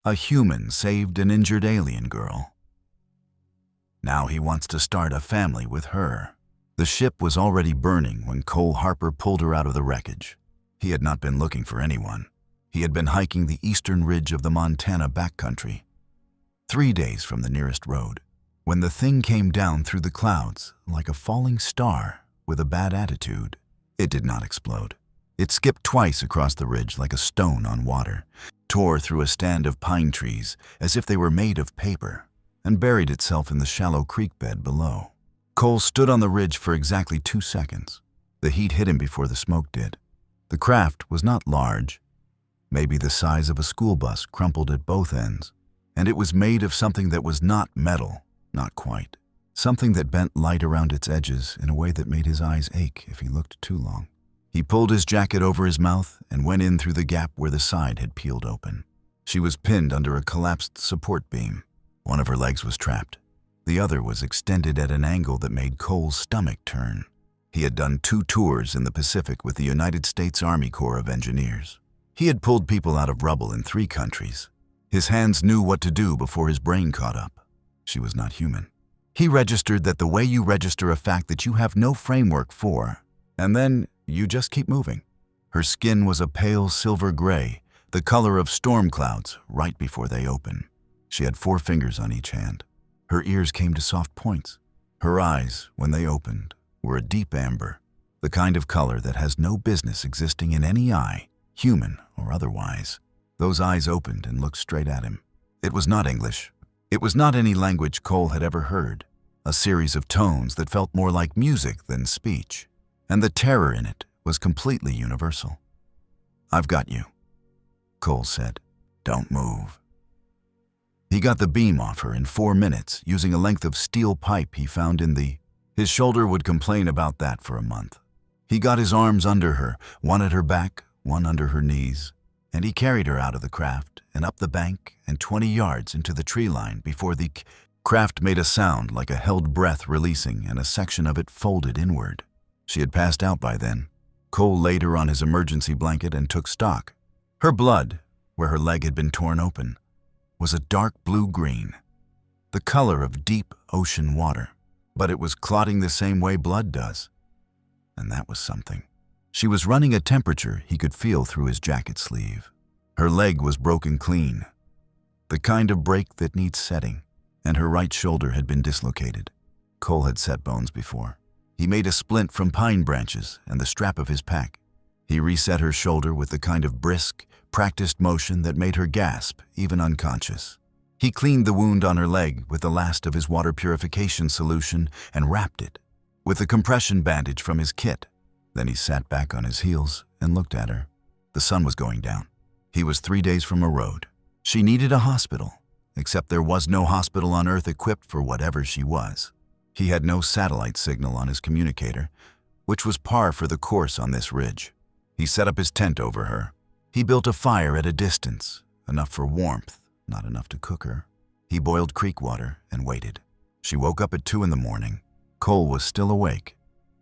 A human saved an injured alien girl. Now he wants to start a family with her. The ship was already burning when Cole Harper pulled her out of the wreckage. He had not been looking for anyone. He had been hiking the eastern ridge of the Montana backcountry, 3 days from the nearest road, when the thing came down through the clouds like a falling star with a bad attitude. It did not explode. It skipped twice across the ridge like a stone on water, tore through a stand of pine trees as if they were made of paper, and buried itself in the shallow creek bed below. Cole stood on the ridge for exactly 2 seconds. The heat hit him before the smoke did. The craft was not large, maybe the size of a school bus crumpled at both ends, and it was made of something that was not metal, not quite. Something that bent light around its edges in a way that made his eyes ache if he looked too long. He pulled his jacket over his mouth and went in through the gap where the side had peeled open. She was pinned under a collapsed support beam. One of her legs was trapped. The other was extended at an angle that made Cole's stomach turn. He had done 2 tours in the Pacific with the United States Army Corps of Engineers. He had pulled people out of rubble in 3 countries. His hands knew what to do before his brain caught up. She was not human. He registered that the way you register a fact that you have no framework for, and then you just keep moving. Her skin was a pale silver gray, the color of storm clouds right before they open. She had 4 fingers on each hand. Her ears came to soft points. Her eyes, when they opened, were a deep amber, the kind of color that has no business existing in any eye, human or otherwise. Those eyes opened and looked straight at him. It was not English. It was not any language Cole had ever heard, a series of tones that felt more like music than speech, and the terror in it was completely universal. "I've got you," Cole said. "Don't move." He got the beam off her in 4 minutes using a length of steel pipe he found in the... His shoulder would complain about that for a month. He got his arms under her, one at her back, one under her knees, and he carried her out of the craft and up the bank and 20 yards into the tree line before the craft made a sound like a held breath releasing and a section of it folded inward. She had passed out by then. Cole laid her on his emergency blanket and took stock. Her blood, where her leg had been torn open, was a dark blue-green, the color of deep ocean water, but it was clotting the same way blood does. And that was something. She was running a temperature he could feel through his jacket sleeve. Her leg was broken clean, the kind of break that needs setting, and her right shoulder had been dislocated. Cole had set bones before. He made a splint from pine branches and the strap of his pack. He reset her shoulder with the kind of brisk, practiced motion that made her gasp, even unconscious. He cleaned the wound on her leg with the last of his water purification solution and wrapped it with a compression bandage from his kit. Then he sat back on his heels and looked at her. The sun was going down. He was 3 days from a road. She needed a hospital, except there was no hospital on Earth equipped for whatever she was. He had no satellite signal on his communicator, which was par for the course on this ridge. He set up his tent over her. He built a fire at a distance, enough for warmth, not enough to cook her. He boiled creek water and waited. She woke up at 2 in the morning. Cole was still awake,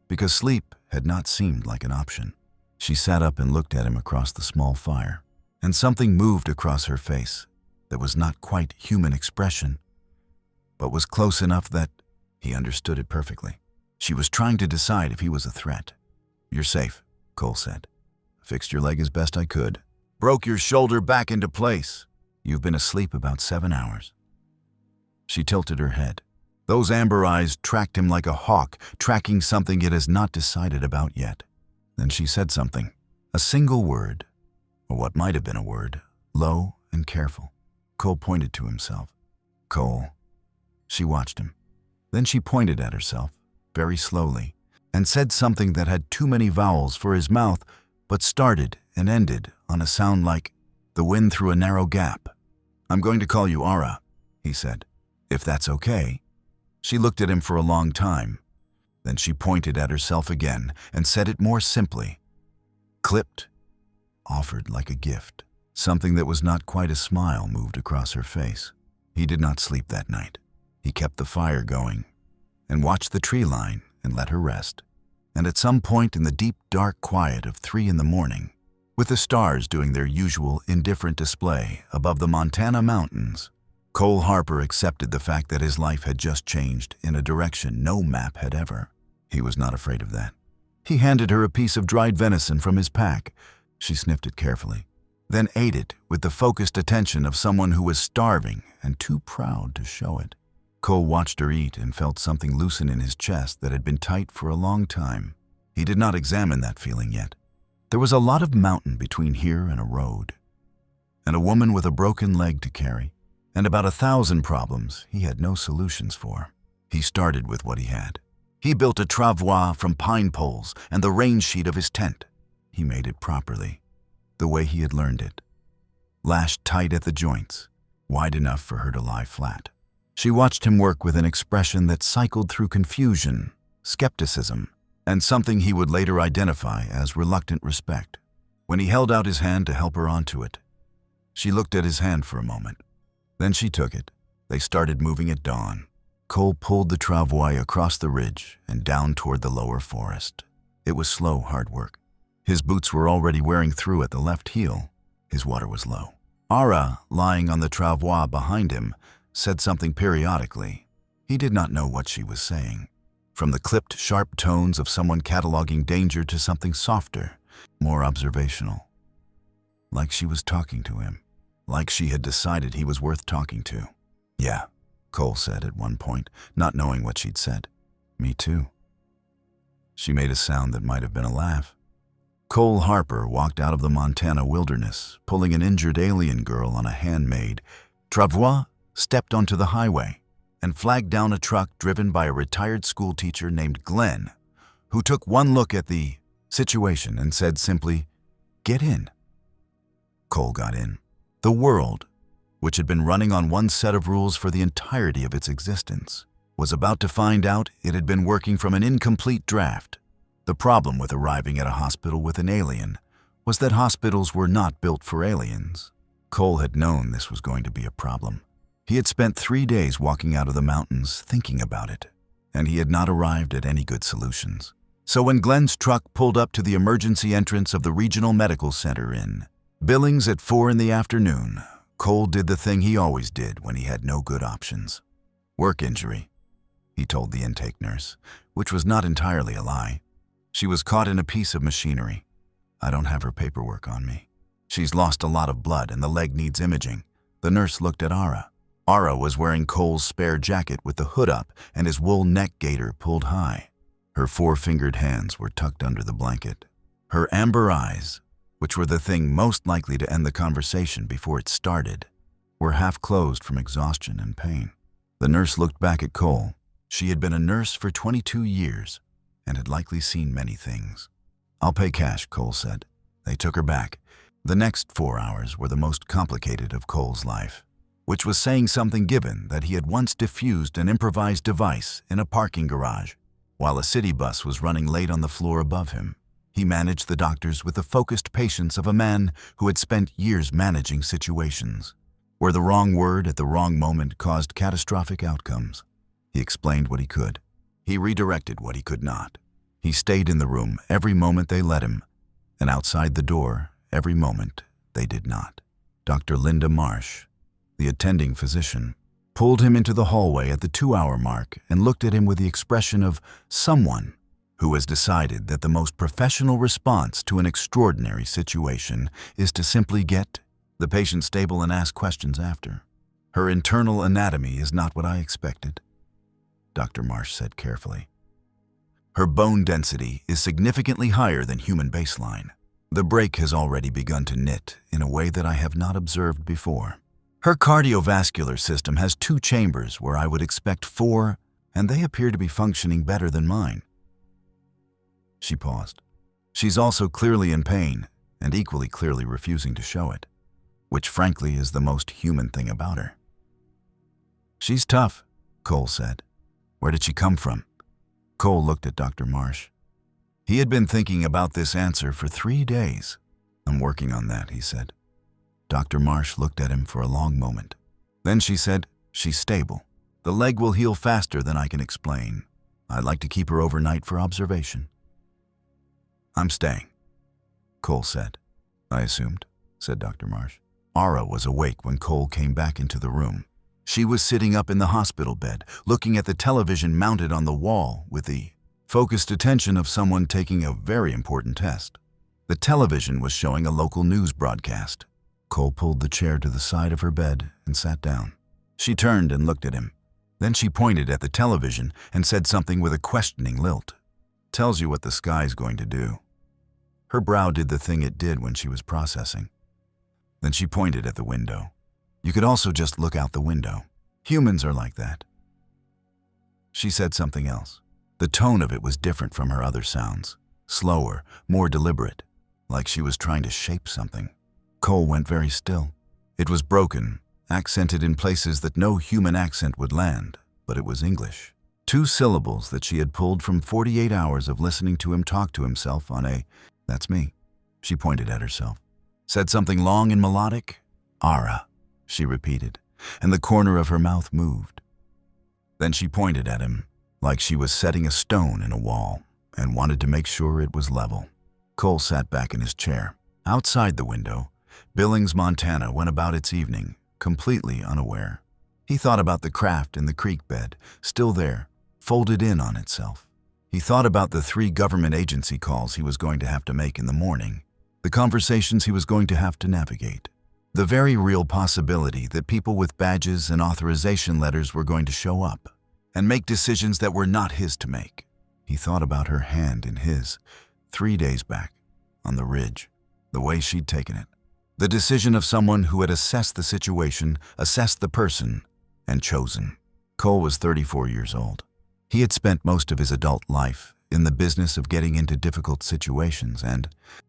because sleep had not seemed like an option. She sat up and looked at him across the small fire, and something moved across her face that was not quite human expression, but was close enough that he understood it perfectly. She was trying to decide if he was a threat. "You're safe," Cole said. "Fixed your leg as best I could. Broke your shoulder back into place. You've been asleep about 7 hours." She tilted her head. Those amber eyes tracked him like a hawk, tracking something it has not decided about yet. Then she said something, a single word, or what might have been a word, low and careful. Cole pointed to himself. "Cole." She watched him. Then she pointed at herself, very slowly, and said something that had too many vowels for his mouth, but started and ended on a sound like the wind through a narrow gap. "I'm going to call you Ara," he said, "if that's okay." She looked at him for a long time. Then she pointed at herself again and said it more simply. Clipped, offered like a gift. Something that was not quite a smile moved across her face. He did not sleep that night. He kept the fire going and watched the tree line and let her rest. And at some point in the deep, dark quiet of 3 in the morning, with the stars doing their usual indifferent display above the Montana mountains. Cole Harper accepted the fact that his life had just changed in a direction no map had ever. He was not afraid of that. He handed her a piece of dried venison from his pack. She sniffed it carefully, then ate it with the focused attention of someone who was starving and too proud to show it. Cole watched her eat and felt something loosen in his chest that had been tight for a long time. He did not examine that feeling yet. There was a lot of mountain between here and a road, and a woman with a broken leg to carry, and about 1,000 problems he had no solutions for. He started with what he had. He built a travois from pine poles and the rain sheet of his tent. He made it properly, the way he had learned it. Lashed tight at the joints, wide enough for her to lie flat. She watched him work with an expression that cycled through confusion, skepticism, and something he would later identify as reluctant respect. When he held out his hand to help her onto it, she looked at his hand for a moment. Then she took it. They started moving at dawn. Cole pulled the travois across the ridge and down toward the lower forest. It was slow, hard work. His boots were already wearing through at the left heel. His water was low. Ara, lying on the travois behind him, said something periodically. He did not know what she was saying. From the clipped, sharp tones of someone cataloging danger to something softer, more observational. Like she was talking to him. Like she had decided he was worth talking to. "Yeah," Cole said at one point, not knowing what she'd said. "Me too." She made a sound that might have been a laugh. Cole Harper walked out of the Montana wilderness, pulling an injured alien girl on a handmade travois, stepped onto the highway, and flagged down a truck driven by a retired schoolteacher named Glenn, who took one look at the situation and said simply, "Get in." Cole got in. The world, which had been running on one set of rules for the entirety of its existence, was about to find out it had been working from an incomplete draft. The problem with arriving at a hospital with an alien was that hospitals were not built for aliens. Cole had known this was going to be a problem. He had spent 3 days walking out of the mountains thinking about it, and he had not arrived at any good solutions. So when Glenn's truck pulled up to the emergency entrance of the Regional Medical Center in Billings at 4 in the afternoon, Cole did the thing he always did when he had no good options. "Work injury," he told the intake nurse, which was not entirely a lie. "She was caught in a piece of machinery. I don't have her paperwork on me. She's lost a lot of blood and the leg needs imaging." The nurse looked at Ara. Ara was wearing Cole's spare jacket with the hood up and his wool neck gaiter pulled high. Her 4-fingered hands were tucked under the blanket. Her amber eyes, which were the thing most likely to end the conversation before it started, were half closed from exhaustion and pain. The nurse looked back at Cole. She had been a nurse for 22 years and had likely seen many things. "I'll pay cash," Cole said. They took her back. The next 4 hours were the most complicated of Cole's life, which was saying something given that he had once diffused an improvised device in a parking garage while a city bus was running late on the floor above him. He managed the doctors with the focused patience of a man who had spent years managing situations, where the wrong word at the wrong moment caused catastrophic outcomes. He explained what he could. He redirected what he could not. He stayed in the room every moment they let him, and outside the door every moment they did not. Dr. Linda Marsh, the attending physician, pulled him into the hallway at the 2-hour mark and looked at him with the expression of someone who has decided that the most professional response to an extraordinary situation is to simply get the patient stable and ask questions after. "Her internal anatomy is not what I expected," Dr. Marsh said carefully. "Her bone density is significantly higher than human baseline. The break has already begun to knit in a way that I have not observed before. Her cardiovascular system has 2 chambers where I would expect 4, and they appear to be functioning better than mine." She paused. "She's also clearly in pain, and equally clearly refusing to show it, which frankly is the most human thing about her." "She's tough," Cole said. "Where did she come from?" Cole looked at Dr. Marsh. He had been thinking about this answer for 3 days. "I'm working on that," he said. Dr. Marsh looked at him for a long moment. Then she said, "She's stable. The leg will heal faster than I can explain. I'd like to keep her overnight for observation." "I'm staying," Cole said. I assumed, said Dr. Marsh. Ara was awake when Cole came back into the room. She was sitting up in the hospital bed, looking at the television mounted on the wall with the focused attention of someone taking a very important test. The television was showing a local news broadcast. Cole pulled the chair to the side of her bed and sat down. She turned and looked at him. Then she pointed at the television and said something with a questioning lilt. Tells you what the sky's going to do. Her brow did the thing it did when she was processing. Then she pointed at the window. You could also just look out the window. Humans are like that. She said something else. The tone of it was different from her other sounds. Slower, more deliberate, like she was trying to shape something. Cole went very still. It was broken, accented in places that no human accent would land, but it was English. 2 syllables that she had pulled from 48 hours of listening to him talk to himself on a, "That's me." She pointed at herself. Said something long and melodic. "Ara," she repeated, and the corner of her mouth moved. Then she pointed at him, like she was setting a stone in a wall, and wanted to make sure it was level. Cole sat back in his chair. Outside the window, Billings, Montana went about its evening, completely unaware. He thought about the craft in the creek bed, still there, folded in on itself. He thought about the 3 government agency calls he was going to have to make in the morning, the conversations he was going to have to navigate, the very real possibility that people with badges and authorization letters were going to show up and make decisions that were not his to make. He thought about her hand in his, 3 days back, on the ridge, the way she'd taken it. The decision of someone who had assessed the situation, assessed the person, and chosen. Cole was 34 years old. He had spent most of his adult life in the business of getting into difficult situations and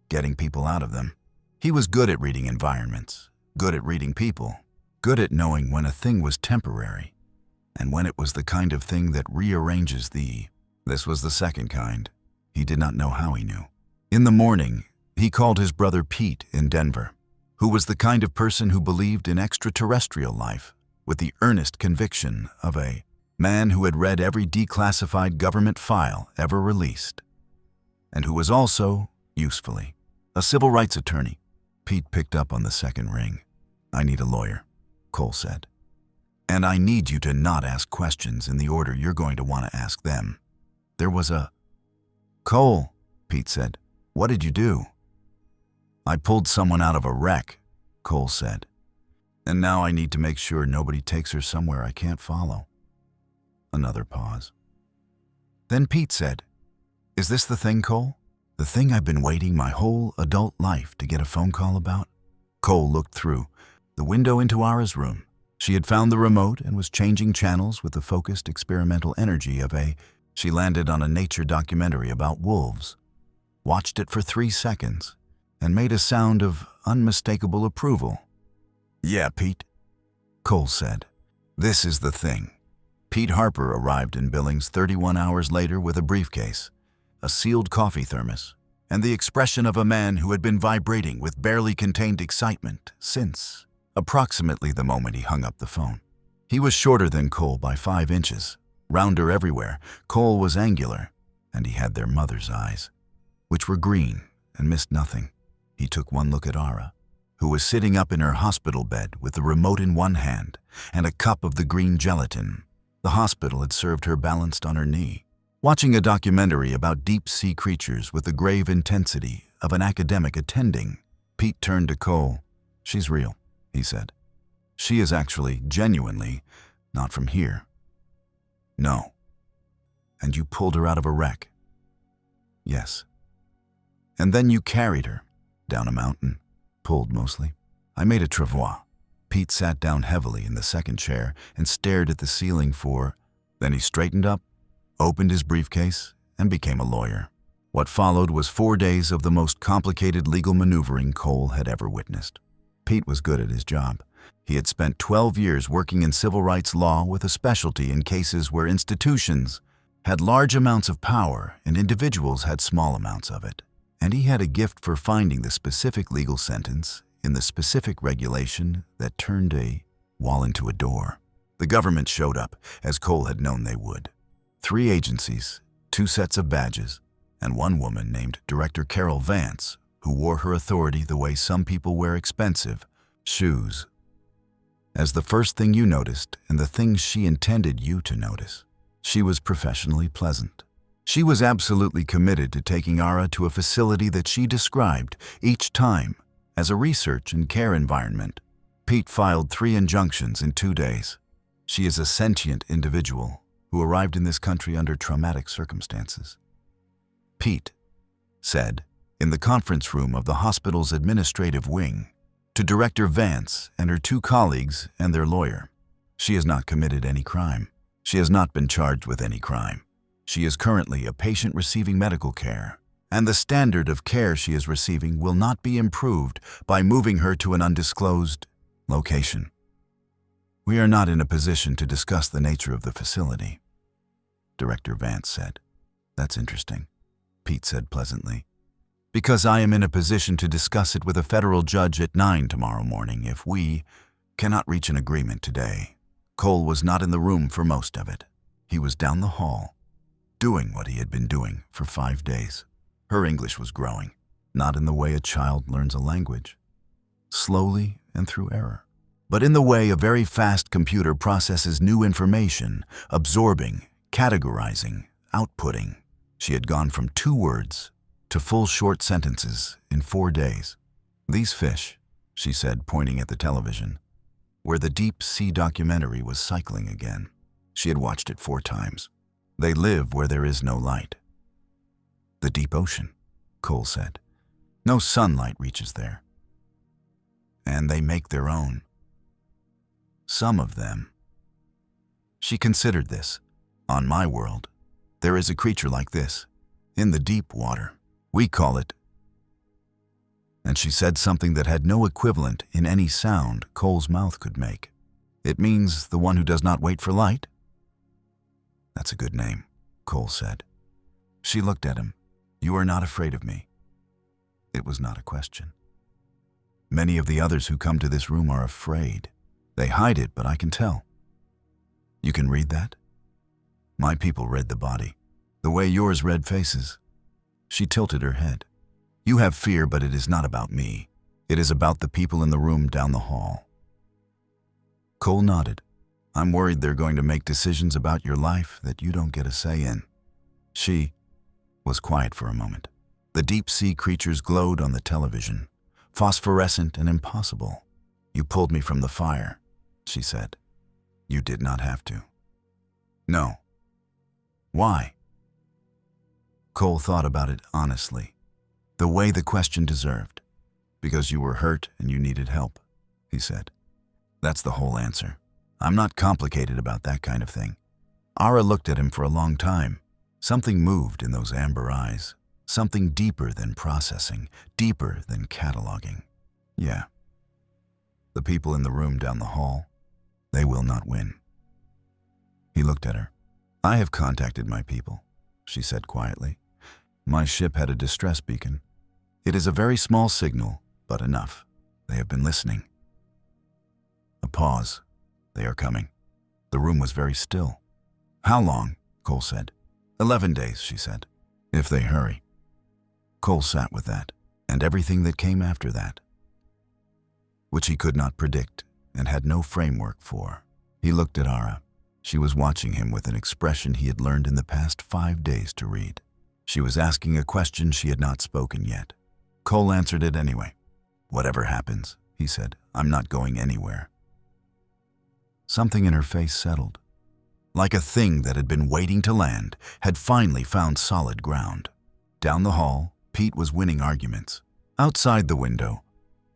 getting people out of them. He was good at reading environments, good at reading people, good at knowing when a thing was temporary and when it was the kind of thing that rearranges the... This was the second kind. He did not know how he knew. In the morning, he called his brother Pete in Denver, who was the kind of person who believed in extraterrestrial life with the earnest conviction of a man who had read every declassified government file ever released, and who was also, usefully, a civil rights attorney. Pete picked up on the second ring. "I need a lawyer," Cole said. "And I need you to not ask questions in the order you're going to want to ask them." There was a... "Cole," Pete said, "what did you do?" "I pulled someone out of a wreck," Cole said. "And now I need to make sure nobody takes her somewhere I can't follow." Another pause. Then Pete said, "Is this the thing, Cole? The thing I've been waiting my whole adult life to get a phone call about?" Cole looked through the window into Ara's room. She had found the remote and was changing channels with the focused experimental energy of a... She landed on a nature documentary about wolves, watched it for 3 seconds, and made a sound of unmistakable approval. "Yeah, Pete," Cole said. "This is the thing." Pete Harper arrived in Billings 31 hours later with a briefcase, a sealed coffee thermos, and the expression of a man who had been vibrating with barely contained excitement since approximately the moment he hung up the phone. He was shorter than Cole by 5 inches, rounder everywhere. Cole was angular, and he had their mother's eyes, which were green and missed nothing. He took one look at Ara, who was sitting up in her hospital bed with the remote in one hand and a cup of the green gelatin. The hospital had served her balanced on her knee, watching a documentary about deep-sea creatures with the grave intensity of an academic attending. Pete turned to Cole. "She's real," he said. "She is actually, genuinely, not from here." "No." "And you pulled her out of a wreck?" "Yes." "And then you carried her down a mountain, pulled mostly?" "I made a travois." Pete sat down heavily in the second chair and stared at the ceiling for... Then he straightened up, opened his briefcase, and became a lawyer. What followed was 4 days of the most complicated legal maneuvering Cole had ever witnessed. Pete was good at his job. He had spent 12 years working in civil rights law with a specialty in cases where institutions had large amounts of power and individuals had small amounts of it. And he had a gift for finding the specific legal sentence in the specific regulation that turned a wall into a door. The government showed up, as Cole had known they would. 3 agencies, 2 sets of badges, and 1 woman named Director Carol Vance who wore her authority the way some people wear expensive shoes. As the first thing you noticed, and the things she intended you to notice, she was professionally pleasant. She was absolutely committed to taking Ara to a facility that she described each time as a research and care environment. Pete filed 3 injunctions in 2 days. She is a sentient individual who arrived in this country under traumatic circumstances. Pete said, in the conference room of the hospital's administrative wing, to Director Vance and her 2 colleagues and their lawyer, she has not committed any crime. She has not been charged with any crime. She is currently a patient receiving medical care, and the standard of care she is receiving will not be improved by moving her to an undisclosed location. We are not in a position to discuss the nature of the facility, Director Vance said. That's interesting, Pete said pleasantly. Because I am in a position to discuss it with a federal judge at 9 tomorrow morning if we cannot reach an agreement today. Cole was not in the room for most of it. He was down the hall, doing what he had been doing for 5 days. Her English was growing, not in the way a child learns a language, slowly and through error, but in the way a very fast computer processes new information, absorbing, categorizing, outputting. She had gone from 2 words to full short sentences in 4 days. These fish, she said, pointing at the television, where the deep sea documentary was cycling again. She had watched it 4 times. They live where there is no light. The deep ocean, Cole said. No sunlight reaches there. And they make their own. Some of them. She considered this. On my world, there is a creature like this, in the deep water. We call it. And she said something that had no equivalent in any sound Cole's mouth could make. It means the one who does not wait for light? That's a good name, Cole said. She looked at him. You are not afraid of me. It was not a question. Many of the others who come to this room are afraid. They hide it, but I can tell. You can read that? My people read the body, the way yours read faces. She tilted her head. You have fear, but it is not about me. It is about the people in the room down the hall. Cole nodded. I'm worried they're going to make decisions about your life that you don't get a say in. She was quiet for a moment. The deep-sea creatures glowed on the television, phosphorescent and impossible. You pulled me from the fire, she said. You did not have to. No. Why? Cole thought about it honestly, the way the question deserved. Because you were hurt and you needed help, he said. That's the whole answer. I'm not complicated about that kind of thing. Ara looked at him for a long time. Something moved in those amber eyes. Something deeper than processing, deeper than cataloging. Yeah. The people in the room down the hall, they will not win. He looked at her. I have contacted my people, she said quietly. My ship had a distress beacon. It is a very small signal, but enough. They have been listening. A pause. They are coming. The room was very still. How long? Cole said. 11 days, she said. If they hurry. Cole sat with that, and everything that came after that, which he could not predict and had no framework for. He looked at Ara. She was watching him with an expression he had learned in the past 5 days to read. She was asking a question she had not spoken yet. Cole answered it anyway. Whatever happens, he said, I'm not going anywhere. Something in her face settled. Like a thing that had been waiting to land, had finally found solid ground. Down the hall, Pete was winning arguments. Outside the window,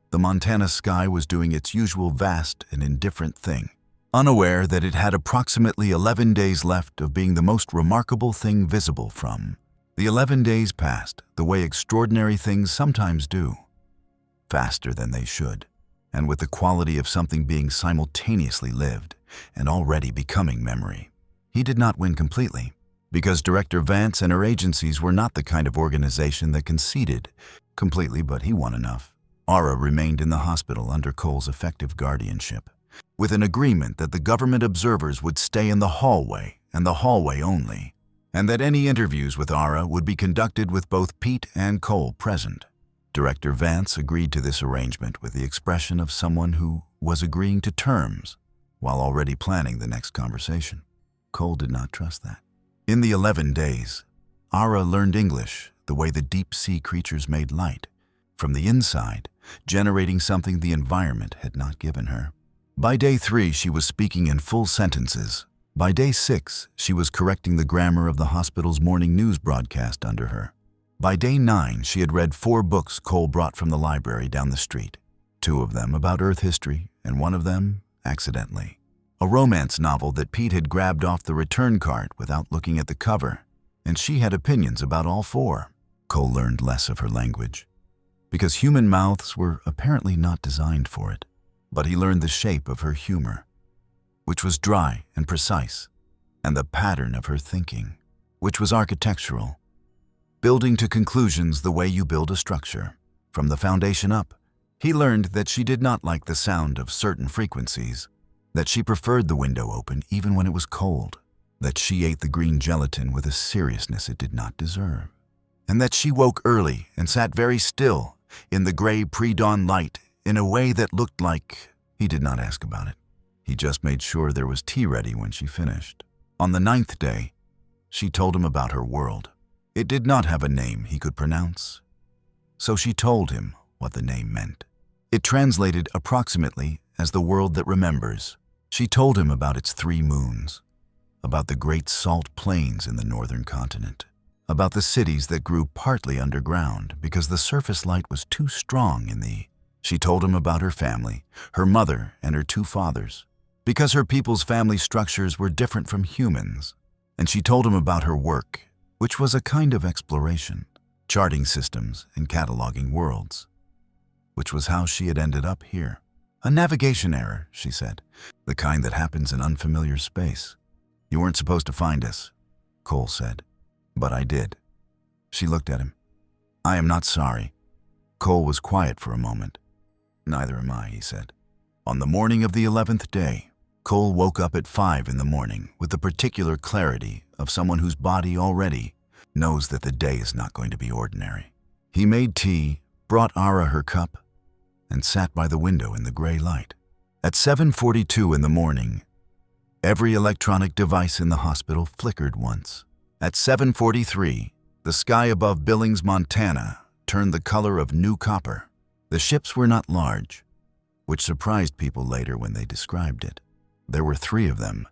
the Montana sky was doing its usual vast and indifferent thing, unaware that it had approximately 11 days left of being the most remarkable thing visible from. The 11 days passed the way extraordinary things sometimes do, faster than they should, and with the quality of something being simultaneously lived and already becoming memory. He did not win completely, because Director Vance and her agencies were not the kind of organization that conceded completely, but he won enough. Ara remained in the hospital under Cole's effective guardianship, with an agreement that the government observers would stay in the hallway and the hallway only, and that any interviews with Ara would be conducted with both Pete and Cole present. Director Vance agreed to this arrangement with the expression of someone who was agreeing to terms while already planning the next conversation. Cole did not trust that. In the 11 days, Ara learned English the way the deep-sea creatures made light, from the inside, generating something the environment had not given her. By day 3, she was speaking in full sentences. By day 6, she was correcting the grammar of the hospital's morning news broadcast under her. By day 9, she had read 4 books Cole brought from the library down the street, 2 of them about Earth history, and 1 of them, accidentally, a romance novel that Pete had grabbed off the return cart without looking at the cover, and she had opinions about all 4. Cole learned less of her language, because human mouths were apparently not designed for it, but he learned the shape of her humor, which was dry and precise, and the pattern of her thinking, which was architectural, building to conclusions the way you build a structure, from the foundation up. He learned that she did not like the sound of certain frequencies, that she preferred the window open even when it was cold, that she ate the green gelatin with a seriousness it did not deserve, and that she woke early and sat very still in the gray pre-dawn light in a way that looked like... He did not ask about it. He just made sure there was tea ready when she finished. On the 9th day, she told him about her world. It did not have a name he could pronounce, so she told him what the name meant. It translated approximately as the world that remembers. She told him about its 3 moons, about the great salt plains in the northern continent, about the cities that grew partly underground because the surface light was too strong in the... She told him about her family, her mother and her 2 fathers, because her people's family structures were different from humans. And she told him about her work, which was a kind of exploration, charting systems and cataloging worlds, which was how she had ended up here. A navigation error, she said, the kind that happens in unfamiliar space. You weren't supposed to find us, Cole said, but I did. She looked at him. I am not sorry. Cole was quiet for a moment. Neither am I, he said. On the morning of the 11th day, Cole woke up at 5 in the morning with the particular clarity of someone whose body already knows that the day is not going to be ordinary. He made tea, brought Ara her cup, and sat by the window in the gray light. At 7:42 in the morning, every electronic device in the hospital flickered once. At 7:43, the sky above Billings, Montana, turned the color of new copper. The ships were not large, which surprised people later when they described it. There were 3 of them,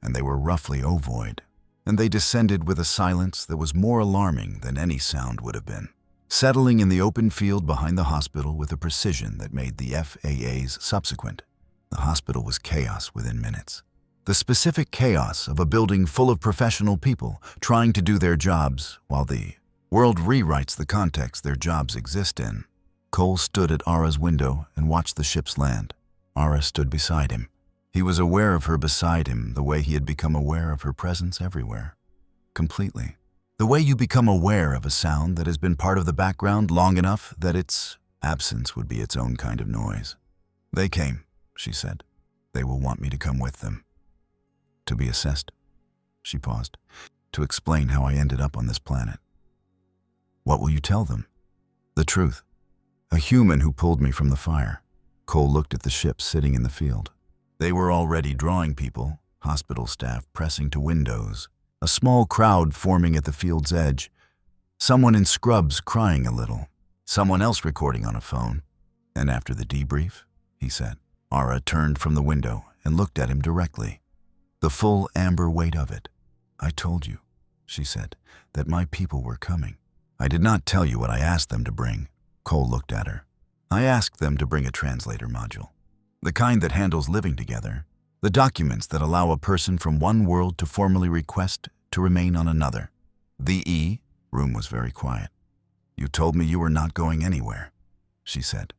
and they were roughly ovoid, and they descended with a silence that was more alarming than any sound would have been, settling in the open field behind the hospital with a precision that made the FAAs subsequent. The hospital was chaos within minutes. The specific chaos of a building full of professional people trying to do their jobs while the world rewrites the context their jobs exist in. Cole stood at Ara's window and watched the ships land. Ara stood beside him. He was aware of her beside him the way he had become aware of her presence everywhere. Completely. The way you become aware of a sound that has been part of the background long enough that its absence would be its own kind of noise. They came, she said. They will want me to come with them. To be assessed. She paused. To explain how I ended up on this planet. What will you tell them? The truth. A human who pulled me from the fire. Cole looked at the ships sitting in the field. They were already drawing people, hospital staff pressing to windows, a small crowd forming at the field's edge, someone in scrubs crying a little, someone else recording on a phone. And after the debrief, he said. Ara turned from the window and looked at him directly. The full amber weight of it. I told you, she said, that my people were coming. I did not tell you what I asked them to bring. Cole looked at her. I asked them to bring a translator module. The kind that handles living together. The documents that allow a person from one world to formally request to remain on another. The room was very quiet. You told me you were not going anywhere, she said.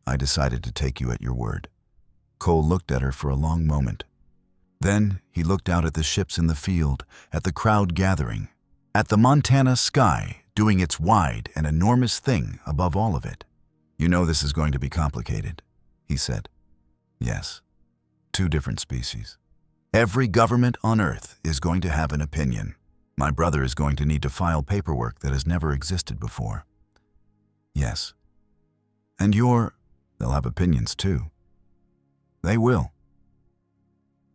I decided to take you at your word. Cole looked at her for a long moment. Then he looked out at the ships in the field, at the crowd gathering, at the Montana sky doing its wide and enormous thing above all of it. You know this is going to be complicated, he said. Yes. 2 different species. Every government on Earth is going to have an opinion. My brother is going to need to file paperwork that has never existed before. Yes. And they'll have opinions too. They will.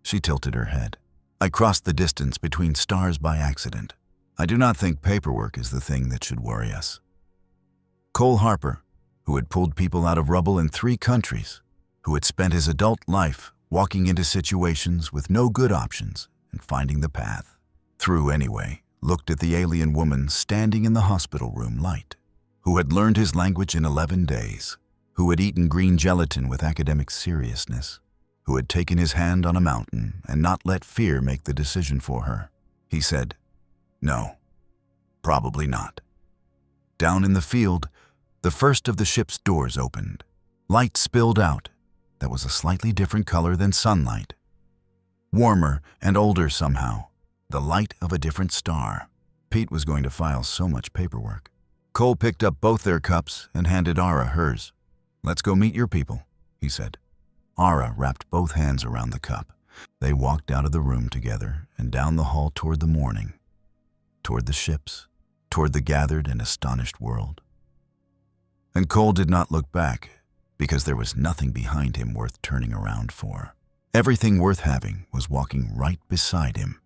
She tilted her head. I crossed the distance between stars by accident. I do not think paperwork is the thing that should worry us. Cole Harper, who had pulled people out of rubble in 3 countries, who had spent his adult life walking into situations with no good options and finding the path through anyway, looked at the alien woman standing in the hospital room light, who had learned his language in 11 days, who had eaten green gelatin with academic seriousness, who had taken his hand on a mountain and not let fear make the decision for her. He said, "No, probably not." Down in the field, the first of the ship's doors opened. Light spilled out that was a slightly different color than sunlight. Warmer and older somehow, the light of a different star. Pete was going to file so much paperwork. Cole picked up both their cups and handed Ara hers. "Let's go meet your people," he said. Ara wrapped both hands around the cup. They walked out of the room together and down the hall toward the morning, toward the ships, toward the gathered and astonished world. And Cole did not look back, because there was nothing behind him worth turning around for. Everything worth having was walking right beside him.